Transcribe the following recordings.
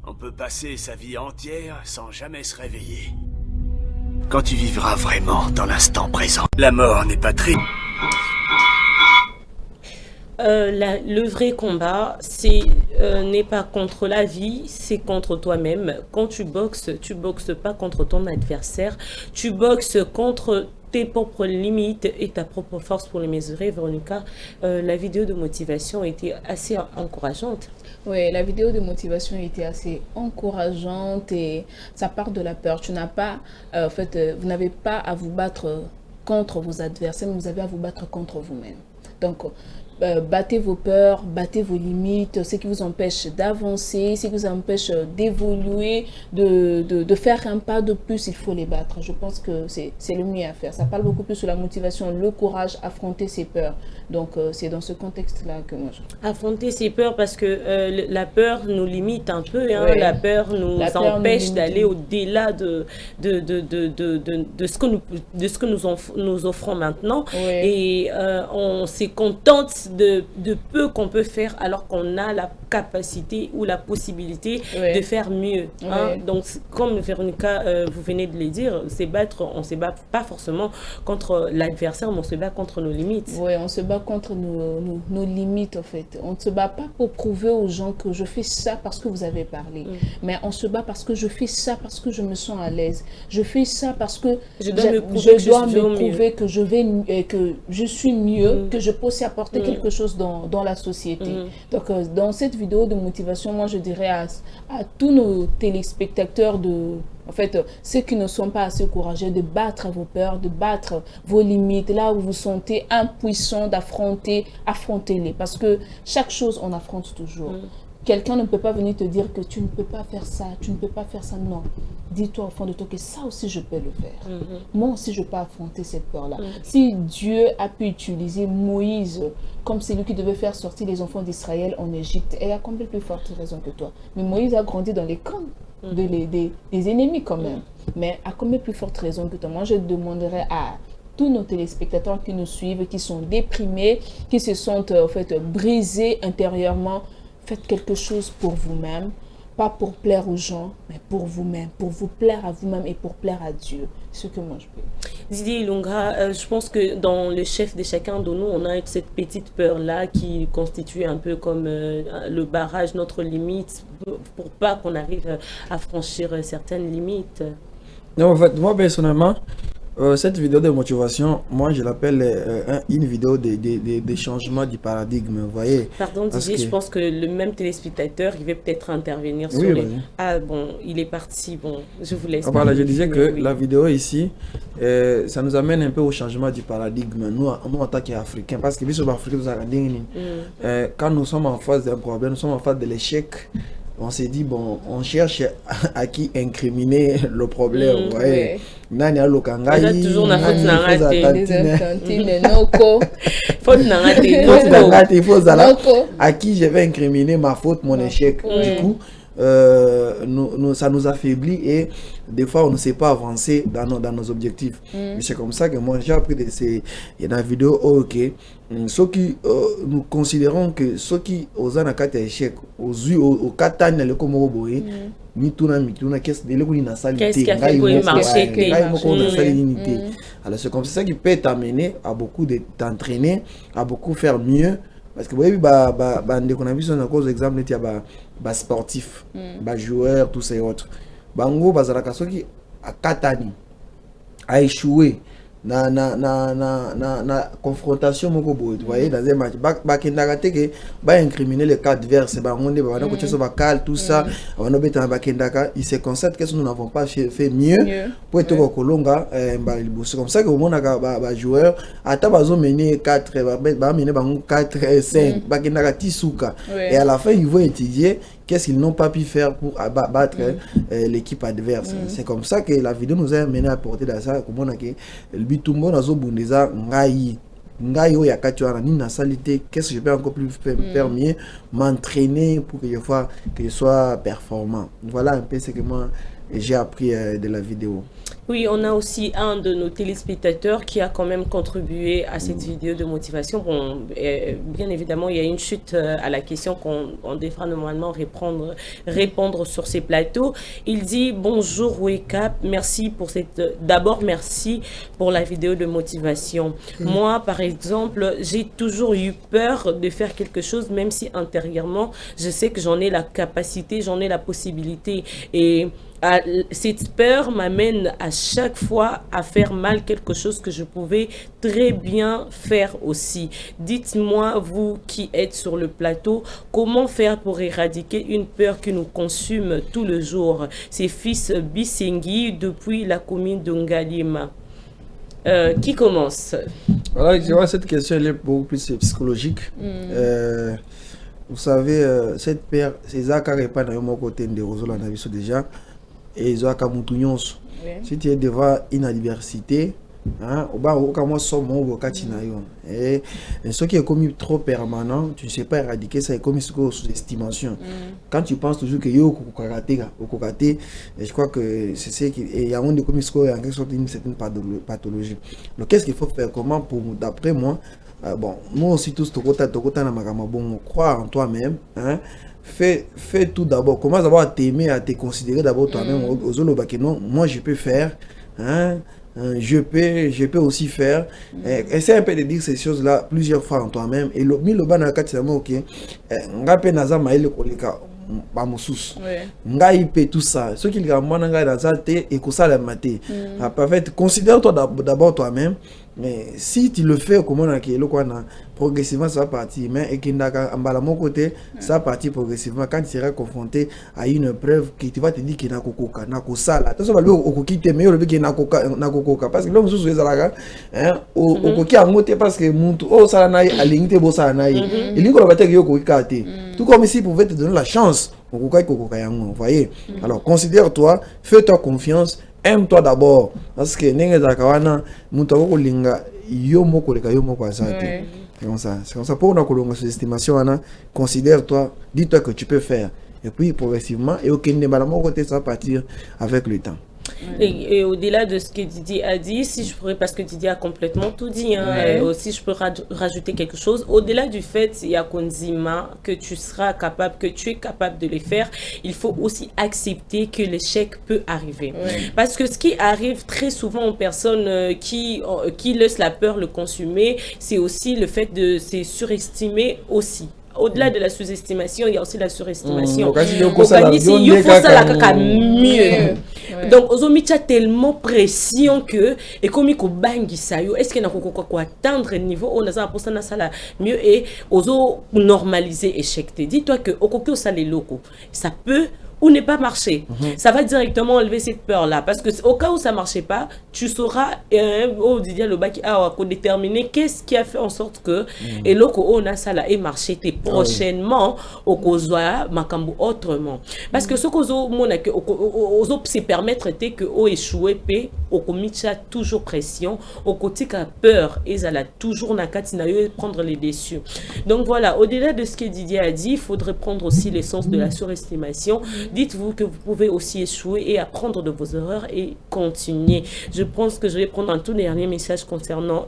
On peut passer sa vie entière sans jamais se réveiller. Quand tu vivras vraiment dans l'instant présent, la mort n'est pas très... Le vrai combat, c'est n'est pas contre la vie, c'est contre toi-même. Quand tu boxes pas contre ton adversaire, tu boxes contre tes propres limites et ta propre force pour les mesurer. Véronica, la vidéo de motivation était assez encourageante. Oui, la vidéo de motivation était assez encourageante et ça part de la peur. Tu n'as pas, vous n'avez pas à vous battre contre vos adversaires, mais vous avez à vous battre contre vous-même. Donc, battez vos peurs, battez vos limites, ce qui vous empêche d'avancer, ce qui vous empêche d'évoluer, de faire un pas de plus, il faut les battre. Je pense que c'est le mieux à faire. Ça parle beaucoup plus sur la motivation, le courage, affronter ses peurs. Donc, c'est dans ce contexte-là que moi je... Affronter ses peurs parce que la peur nous limite un peu. Hein. Ouais. La peur nous empêche nous d'aller au-delà de ce que nous offrons maintenant. Ouais. Et on se contente de peu qu'on peut faire alors qu'on a la capacité ou la possibilité Ouais. de faire mieux. Hein. Donc, comme Véronica, vous venez de le dire, on ne se bat pas forcément contre l'adversaire, mais on se bat contre nos limites. Oui, on se bat contre nos limites, en fait. On ne se bat pas pour prouver aux gens que je fais ça parce que vous avez parlé. Mais on se bat parce que je fais ça parce que je me sens à l'aise. Je fais ça parce que je dois me prouver que je suis mieux, que je peux aussi apporter quelque chose dans la société. Donc, dans cette vidéo de motivation, moi, je dirais à tous nos téléspectateurs en fait, ceux qui ne sont pas assez courageux, de battre vos peurs, de battre vos limites, là où vous vous sentez impuissant affrontez-les. Parce que chaque chose, on affronte toujours. Quelqu'un ne peut pas venir te dire que tu ne peux pas faire ça, tu ne peux pas faire ça. Non. Dis-toi au fond de toi que ça aussi, je peux le faire. Moi aussi, je peux affronter cette peur-là. Si Dieu a pu utiliser Moïse comme celui qui devait faire sortir les enfants d'Israël en Égypte, elle a combien plus forte raison que toi. Mais Moïse a grandi dans les camps des ennemis quand même. Mais à combien plus forte raison que toi. Moi, je demanderais à tous nos téléspectateurs qui nous suivent, qui sont déprimés, qui se sentent en fait brisés intérieurement, faites quelque chose pour vous-même, pas pour plaire aux gens, mais pour vous-même, pour vous plaire à vous-même et pour plaire à Dieu. C'est ce que moi je peux. Didier Ilunga, je pense que dans le chef de chacun de nous, on a cette petite peur-là qui constitue un peu comme le barrage, notre limite, pour pas qu'on arrive à franchir certaines limites. Non, en fait, moi personnellement, cette vidéo de motivation, moi je l'appelle une vidéo de changement du paradigme, vous voyez. Pardon Didier, je pense que le même téléspectateur, il va peut-être intervenir sur oui, les... Ah bon, il est parti, bon, je vous laisse. Voilà, je disais que la vidéo ici, ça nous amène un peu au changement du paradigme, nous en tant qu'Africains, parce que quand nous sommes en face d'un problème, nous sommes en face de l'échec, on s'est dit, bon, on cherche à qui incriminer le problème, vous voyez. Nani a lokangai, toujours na faute na à qui je vais incriminer ma faute, mon échec. Du coup, ça nous affaiblit et des fois on ne sait pas avancer dans nos objectifs. C'est comme ça que moi j'ai appris dans la vidéo, ok, ceux qui nous considérons que ceux qui osent en cas d'échec, au katana le comme oboé, mituna qu'est-ce qui a fait pour marcher, alors c'est comme ça qui peut t'amener à beaucoup de t'entraîner, à beaucoup faire mieux. Parce que vous voyez, on a vu sur un exemple, il y a sportif, joueur, tous ces autres. Bango, qui a katani, a échoué na confrontation, vous voyez, dans un match. Incriminer les cas adverses, tout ça, il se constate que nous n'avons pas fait mieux pour être au Colonga. C'est comme ça que mon joueur a mené 4, 5, et à la fin, ils vont étudier qu'est-ce qu'ils n'ont pas pu faire pour battre l'équipe adverse. C'est comme ça que la vidéo nous a mené à porter dans ça. Comme on a dit, le bitumbo na zo bundeza ngai oya katuana ni na salité, qu'est-ce que je peux encore plus faire mieux, m'entraîner pour que je sois performant. Voilà un peu ce que moi j'ai appris de la vidéo. Oui, on a aussi un de nos téléspectateurs qui a quand même contribué à cette vidéo de motivation. Bon, bien évidemment, il y a une chute à la question qu'on devra normalement répondre sur ces plateaux. Il dit bonjour Wake Up, merci pour cette. D'abord, merci pour la vidéo de motivation. Moi, par exemple, j'ai toujours eu peur de faire quelque chose, même si intérieurement, je sais que j'en ai la capacité, j'en ai la possibilité. Et cette peur m'amène à chaque fois à faire mal quelque chose que je pouvais très bien faire aussi. Dites-moi, vous qui êtes sur le plateau, comment faire pour éradiquer une peur qui nous consume tout le jour? C'est Fils Bissengi depuis la commune de Ngalima. Qui commence? Voilà, je vois cette question, elle est beaucoup plus psychologique. Vous savez, cette peur, c'est ça qui n'est pas dans mon côté de Rosola Naviso déjà. Et ils ont si tu es devant une adversité, et ce qui est commis trop permanent, tu ne sais pas éradiquer ça, est commis sous-estimation. Quand tu penses toujours que yo et je crois que c'est ce qui il y a un de commis en quelque sorte une certaine pathologie. Donc qu'est-ce qu'il faut faire? Comment pour d'après moi, bon, moi aussi tous croire en toi-même, hein. Fais tout d'abord. Commence d'abord à t'aimer, à te considérer d'abord toi-même. Non, moi je peux faire, hein, je peux aussi faire. Essaie un peu de dire ces choses-là plusieurs fois en toi-même. Et le banaka c'est ok. Ngape naza maile koleka ba musus. Ngai pe tout ça. Ce qui le mwana ngai naza te et ko sala maté. Parfait. Considère-toi d'abord toi-même. Mais si tu le fais comme on a qui progressivement ça va partir, mais et qui n'a qu'à mon côté ça va partir progressivement quand tu seras confronté à une preuve qui tu vas te dire qu'il n'a qu'au n'a qu'au sale. Attention, le au qui t'aime le qui n'a qu'au parce que l'homme sous les alagas hein au qui a monté parce que mon oh ça n'a à l'ingité beau ça n'a il dit qu'on va te dire qu'au tout comme ici pouvait te donner la chance au vous voyez. Alors considère-toi, fais-toi confiance. Aime-toi d'abord parce que nenga zakawana mutako kolinga yo moko leka yo moko asate. C'est comme ça pour na kolonga sur estimation ana, considère-toi, dis-toi que tu peux faire et puis progressivement et aucun malamo côté ça va partir avec le temps. Et au-delà de ce que Didier a dit, si je pourrais, parce que Didier a complètement tout dit, hein, aussi je peux rajouter quelque chose. Au-delà du fait, il y a Konzima, que tu es capable de le faire, il faut aussi accepter que l'échec peut arriver. Parce que ce qui arrive très souvent aux personnes qui laissent la peur le consumer, c'est aussi le fait de se surestimer aussi. Au-delà de la sous-estimation, il y a aussi la surestimation. Il faut ça la mieux. Donc, aujourd'hui, tu as tellement pression que, et comme il est-ce qu'il y a atteindre un niveau où on a pour ça mieux et normaliser l'échec. Dis-toi que ça peut ou ne pas marcher. Ça va directement enlever cette peur-là. Parce que au cas où ça ne marchait pas, tu sauras déterminer qu'est-ce qui a fait en sorte que et là on a ça là et marché prochainement au causoa makambo autrement. Parce que ce que se permettre que au échouer p au komicha toujours pression au côté qu'a peur et ça a toujours nakatina prendre les déçus. Donc voilà, au-delà de ce que Didier a dit, il faudrait prendre aussi l'essence de la surestimation. Dites-vous que vous pouvez aussi échouer et apprendre de vos erreurs et continuer. Je pense que je vais prendre un tout dernier message concernant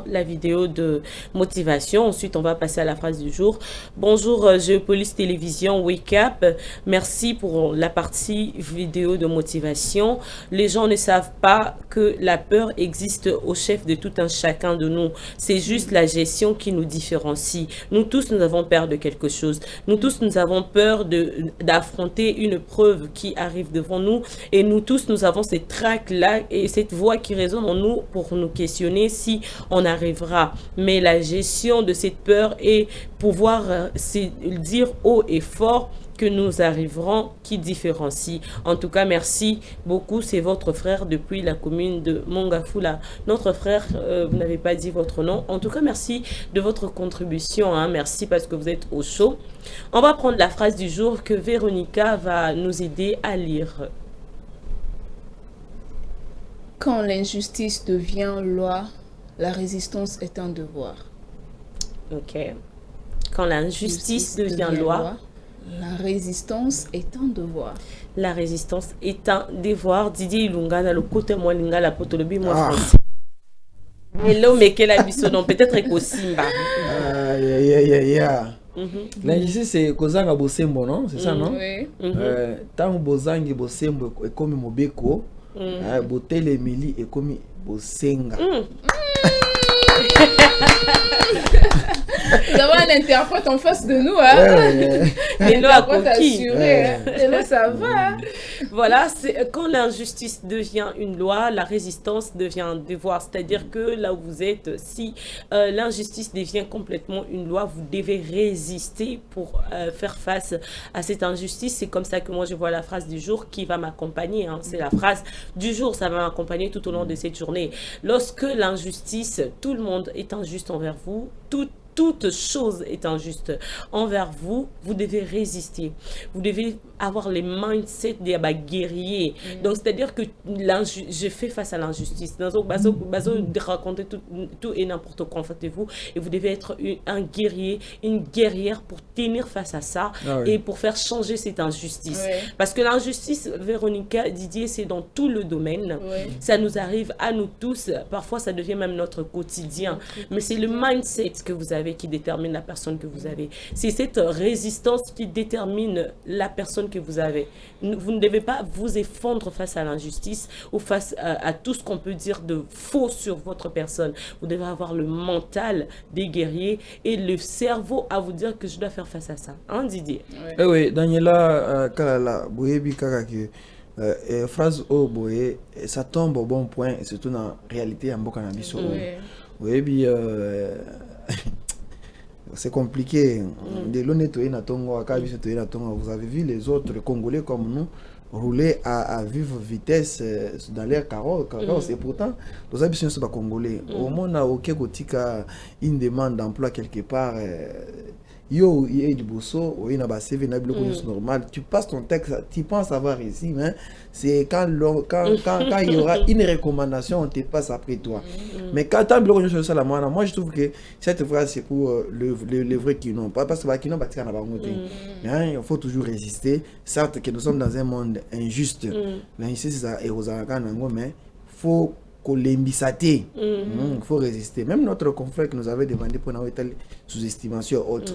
la vidéo de motivation. Ensuite, on va passer à la phrase du jour. Bonjour, Géopolis Télévision, Wake Up. Merci pour la partie vidéo de motivation. Les gens ne savent pas que la peur existe au chef de tout un chacun de nous. C'est juste la gestion qui nous différencie. Nous tous, nous avons peur de quelque chose. Nous tous, nous avons peur d'affronter une preuve qui arrive devant nous. Et nous tous, nous avons cette trac-là et cette voix qui résonne en nous pour nous questionner si on arrivera. Mais la gestion de cette peur et pouvoir dire haut et fort que nous arriverons qui différencie. En tout cas, merci beaucoup. C'est votre frère depuis la commune de Mongafula. Notre frère, vous n'avez pas dit votre nom. En tout cas, merci de votre contribution. Hein. Merci parce que vous êtes au chaud. On va prendre la phrase du jour que Véronica va nous aider à lire. Quand l'injustice devient loi, la résistance est un devoir. Ok. Quand l'injustice devient loi, La résistance est un devoir. La résistance est un devoir. Didier Ilunga, dans le côté moi, Lingala, Potolobi, moi, français. Et l'homme est quel abisso, non, peut-être que Simba. L'injustice, c'est Kozanga Bosembo, non? C'est ça, non? Oui. Tant Bozangi Bosembo est comme Mobeko, Botele Mili est comme Bosenga. Nous avons un interprète en face de nous, hein. Et nous à Koki. Et là, ça va. Voilà, c'est quand l'injustice devient une loi, la résistance devient un devoir. C'est-à-dire que là où vous êtes, si l'injustice devient complètement une loi, vous devez résister pour faire face à cette injustice. C'est comme ça que moi je vois la phrase du jour qui va m'accompagner. Hein. C'est la phrase du jour, ça va m'accompagner tout au long de cette journée. Lorsque l'injustice, tout le monde est injuste envers vous, toute chose est injuste envers vous, vous devez résister. Vous devez avoir les mindsets des guerriers. Donc, c'est-à-dire que je fais face à l'injustice. De raconter tout et n'importe quoi, en fait, vous. Et vous devez être un guerrier, une guerrière pour tenir face à ça et pour faire changer cette injustice. Parce que l'injustice, Véronica, Didier, c'est dans tout le domaine. Ça nous arrive à nous tous. Parfois, ça devient même notre quotidien. Mais c'est le mindset que vous avez qui détermine la personne que vous avez. C'est cette résistance qui détermine la personne que vous avez. Vous ne devez pas vous effondrer face à l'injustice ou face à tout ce qu'on peut dire de faux sur votre personne. Vous devez avoir le mental des guerriers et le cerveau à vous dire que je dois faire face à ça. Hein, Didier? Oui, Daniela, Kalala, Boyebi Kakaki, phrase au boye, ça tombe au bon point, et surtout dans la réalité en Bokanabiso. Oui, c'est compliqué. Vous avez vu les autres Congolais comme nous rouler à vive vitesse dans l'air carrosse et pourtant nous avons besoin de Congolais. Au moins, on a une demande d'emploi quelque part. Yo, normal. Tu passes ton texte, tu penses avoir réussi, mais c'est quand il y aura une recommandation, on te passe après toi. Mais quand tu as un moi je trouve que cette phrase c'est pour le vrai qui n'ont pas, parce que qui n'ont pas il faut toujours résister. Certes que nous sommes dans un monde injuste, l'injustice c'est mais il faut il faut résister. Même notre confrère qui nous avait demandé pour nous être sous-estimation autre.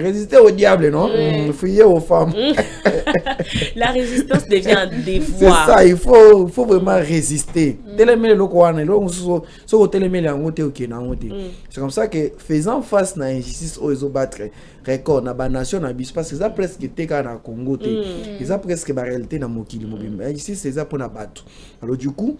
Résister au diable, non? Fuyez aux femmes. La résistance devient un devoir. C'est ça, il faut vraiment résister. C'est comme ça que faisant face à l'injustice aux battre record na ba nation na bis parce que ça presque été na Congo ça presque ba réalité na mokili mobimba ici c'est ça pour na bato. Alors du coup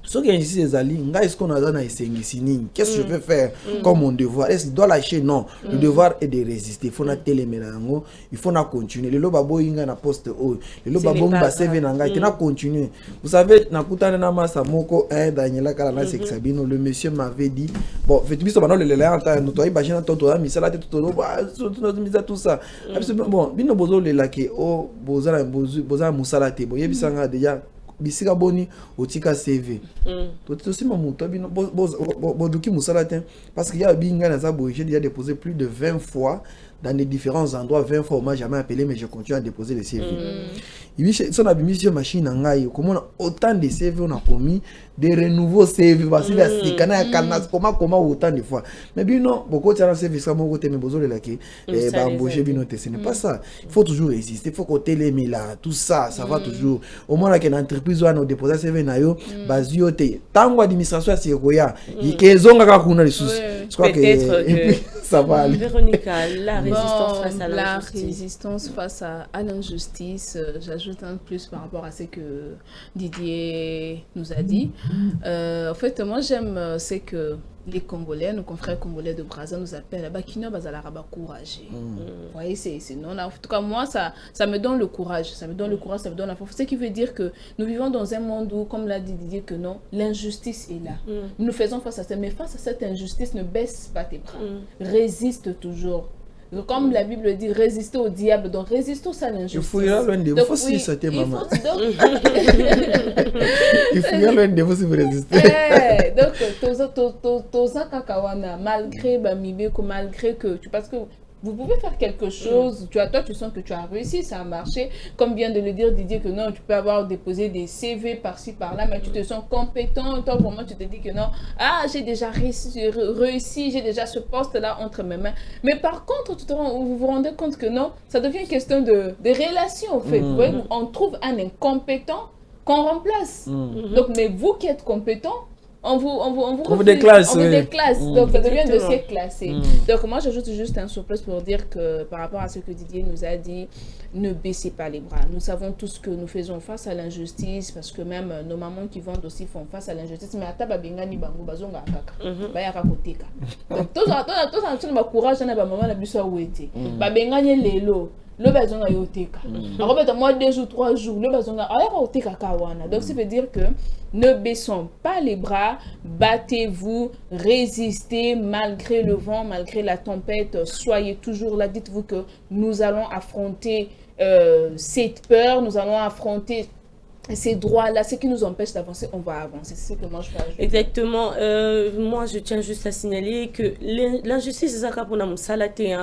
ce qui est ici les alliés, qu'est-ce qu'on a dans les Sengisini? Qu'est-ce que je peux faire comme mon devoir? Est-ce qu'il doit lâcher? Non. Le devoir est de résister. Il faut na télémélango, il faut na continuer. Le lobabo inga na poste haut. Le lobabo mba seve nanga, il na continuer. Vous savez, na kutana na masa moko Daniela kala na sexabino, le monsieur m'avait dit bon, fait biso bano le lela anta no toi bajina toto la misala tete tout tout ça. Bon, bino bozo le laki o boza musala te bo yebisanga déjà bisika boni otika CV to sima muto bino boduki musala te parce qu'il y a binga na za boye j'ai déjà déposé plus de 20 fois dans les différents endroits. 20 fois on m'a jamais appelé mais je continue à déposer les CV. Son abmission machine ngai comment autant de CV on a commis des renouveaux CV parce que c'est kana kana comment autant de fois mais bien non beaucoup de CV ça mon côté mais besoin de la qui ba embaucher bino te ce n'est pas ça. Il faut toujours résister, il faut côté les là tout ça va toujours au moins là que l'entreprise va nous déposer CV na yo bazio te tango administration c'est roya ikezonga ka kuna les sous je crois que ça va aller. Véronica, la résistance face à l'injustice. La résistance face à l'injustice, j'ajoute un plus par rapport à ce que Didier nous a dit. En fait, moi j'aime, c'est que les Congolais, nos confrères congolais de Brazza nous appellent Bakino Bazalaraba courageux. Vous voyez, c'est non. En tout cas, moi, ça me donne le courage. Ça me donne le courage, ça me donne la force. Ce qui veut dire que nous vivons dans un monde où, comme l'a dit Didier, que non, l'injustice est là. Nous faisons face à ça. Mais face à cette injustice, ne baisse pas tes bras. Résiste toujours. Donc, comme la Bible dit, résister au diable. Donc, résistons à l'injustice. Il fuira loin de vous. Il faut si sauter, maman. Il fuira loin de vous si vous résistez. Donc, toza kakawana malgré malgré que parce que vous pouvez faire quelque chose, toi tu sens que tu as réussi, ça a marché, comme vient de le dire Didier, que non, tu peux avoir déposé des CV par-ci par-là, mais tu te sens compétent, toi vraiment tu te dis que non, j'ai déjà réussi, j'ai déjà ce poste-là entre mes mains. Mais par contre, vous vous rendez compte que non, ça devient une question de relation en fait. Vous voyez, on trouve un incompétent qu'on remplace. Donc, mais vous qui êtes compétent, on vous déclasse. Donc ça devient de dossier classé. Donc moi j'ajoute juste un surplus pour dire que par rapport à ce que Didier nous a dit, ne baissez pas les bras. Nous savons tous que nous faisons face à l'injustice, parce que même nos mamans qui vendent aussi font face à l'injustice. Mais à taba bengani bango bazonga akaka. Ba ya kakoteka. Donc tous en courage na ba maman na biso awete. Ba bengani lelo. Le bazonga yoteka. Alors peut-être moi 2 ou 3 jours le bazonga ayaka oteka kawana. Donc ça veut dire que ne baissons pas les bras, battez-vous, résistez malgré le vent, malgré la tempête, soyez toujours là. Dites-vous que nous allons affronter cette peur, nous allons affronter ces droits-là, ce qui nous empêche d'avancer, on va avancer. C'est ce que moi je fais. Exactement. Moi, je tiens juste à signaler que l'injustice, c'est ça qu'on a salaté.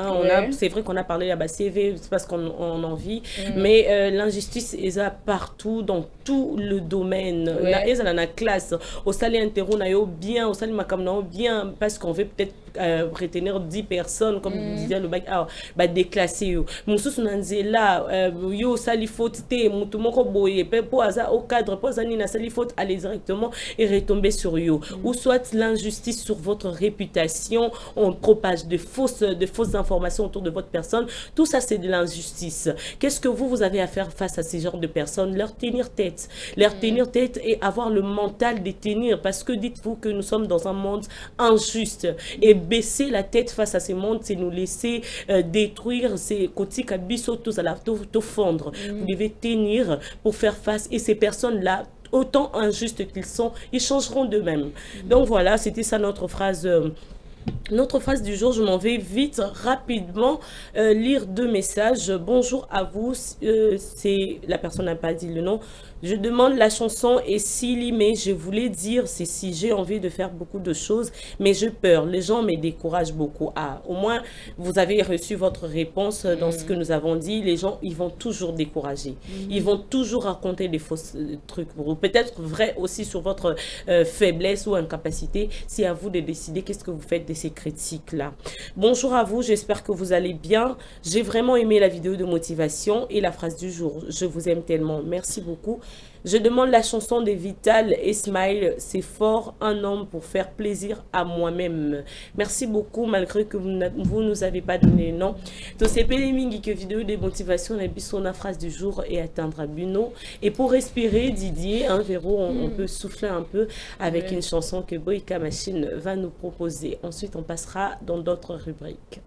C'est vrai qu'on a parlé là-bas, CV, c'est parce qu'on en vit. Mais l'injustice est là partout, dans tout le domaine. Et dans la classe, au salaire interro, bien, au salaire macam, bien, parce qu'on veut peut-être retenir 10 personnes, comme vous disiez, le bac, déclasser. Moussous Nanzela, yo, sali faute, moutoumoko boye, pour au cadre, pour Zanina, sali faute, aller directement et retomber sur yo. Ou soit l'injustice sur votre réputation, on propage de fausses informations autour de votre personne. Tout ça, c'est de l'injustice. Qu'est-ce que vous avez à faire face à ces genres de personnes? Leur tenir tête. Leur tenir tête et avoir le mental de tenir. Parce que dites-vous que nous sommes dans un monde injuste. Et baisser la tête face à ces mondes, c'est nous laisser détruire ces côtés kabiso tous à la tout fondre. Vous devez tenir pour faire face, et ces personnes-là, autant injustes qu'ils sont, ils changeront d'eux-mêmes. Donc voilà, c'était ça notre phrase. Notre phrase du jour. Je m'en vais vite, rapidement lire 2 messages. Bonjour à vous, c'est la personne n'a pas dit le nom. Je demande la chanson et Silly, mais je voulais dire, c'est si j'ai envie de faire beaucoup de choses, mais j'ai peur. Les gens me découragent beaucoup. Au moins, vous avez reçu votre réponse dans ce que nous avons dit. Les gens, ils vont toujours décourager. Ils vont toujours raconter des faux trucs pour vous. Peut-être vrai aussi sur votre faiblesse ou incapacité. C'est à vous de décider qu'est-ce que vous faites de ces critiques-là. Bonjour à vous, j'espère que vous allez bien. J'ai vraiment aimé la vidéo de motivation et la phrase du jour. Je vous aime tellement. Merci beaucoup. Je demande la chanson de Vital et Smile. C'est fort, un homme pour faire plaisir à moi-même. Merci beaucoup, malgré que vous nous avez pas donné le nom. Donc c'est Pélémingi que vidéo de motivation, et puis son phrase du jour et atteindre à Buno. Et pour respirer, Didier, Véro, on peut souffler un peu avec une chanson que Boyka Machine va nous proposer. Ensuite, on passera dans d'autres rubriques.